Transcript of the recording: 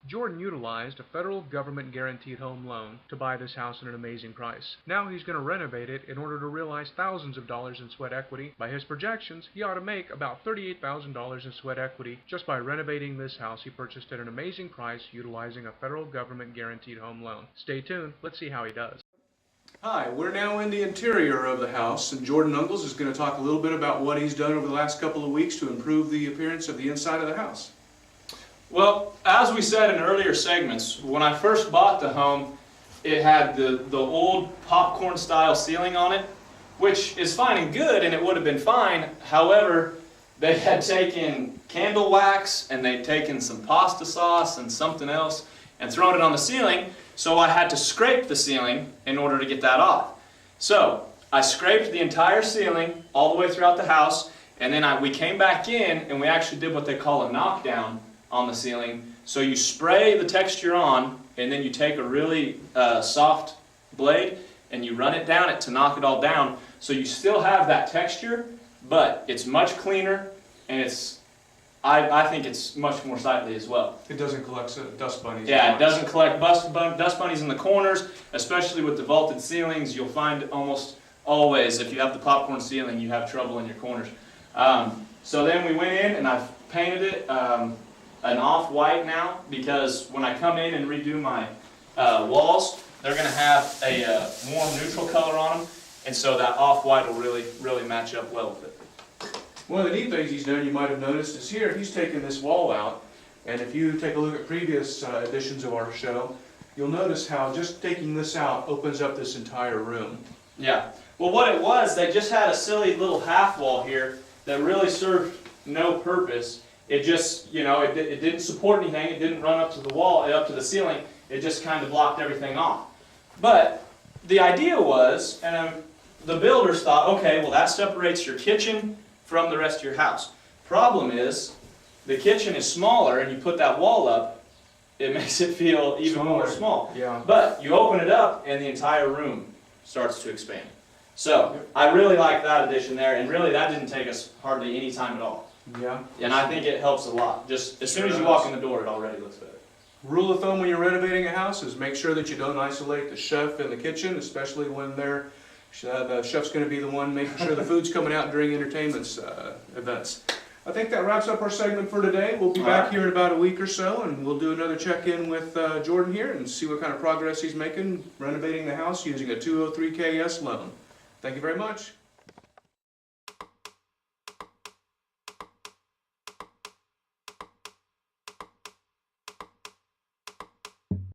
Jordan utilized a federal government guaranteed home loan to buy this house at an amazing price. Now he's going to renovate it in order to realize thousands of dollars in sweat equity. By his projections, he ought to make about $38,000 in sweat equity just by renovating this house he purchased at an amazing price utilizing a federal government guaranteed home loan. Stay tuned, let's see how he does. Hi, we're now in the interior of the house, and Jordan Ungles is going to talk a little bit about what he's done over the last couple of weeks to improve the appearance of the inside of the house. Well, as we said in earlier segments, when I first bought the home, it had the old popcorn style ceiling on it, which is fine and good, and it would have been fine. However, they had taken candle wax and they'd taken some pasta sauce and something else and thrown it on the ceiling, so I had to scrape the ceiling in order to get that off. So I scraped the entire ceiling all the way throughout the house, and then we came back in and we actually did what they call a knockdown on the ceiling. So you spray the texture on, and then you take a really soft blade and you run it down it to knock it all down, so you still have that texture, but it's much cleaner, and I think it's much more sightly as well. It doesn't collect dust bunnies. Yeah, it doesn't collect dust bunnies in the corners, especially with the vaulted ceilings. You'll find almost always, if you have the popcorn ceiling, you have trouble in your corners. So then we went in and I've painted it an off-white now, because when I come in and redo my walls, they're going to have a warm neutral color on them, and so that off-white will really match up well with it. One of the neat things he's done, you might have noticed, is here he's taken this wall out, and if you take a look at previous editions of our show, you'll notice how just taking this out opens up this entire room. Yeah. Well, what it was, they just had a silly little half wall here that really served no purpose. It just, it didn't support anything. It didn't run up to the wall, up to the ceiling. It just kind of blocked everything off. But the idea was, and the builders thought, okay, well, that separates your kitchen from the rest of your house. Problem is, the kitchen is smaller, and you put that wall up, it makes it feel even more small. Yeah. But you open it up, and the entire room starts to expand. So I really like that addition there, and really that didn't take us hardly any time at all. Yeah. And I think it helps a lot. Just as soon as you walk in the door, it already looks better. Rule of thumb when you're renovating a house is make sure that you don't isolate the chef in the kitchen, especially when the chef's going to be the one making sure the food's coming out during entertainment events. I think that wraps up our segment for today. We'll be back here in about a week or so, and we'll do another check-in with Jordan here and see what kind of progress he's making renovating the house using a 203K loan. Thank you very much.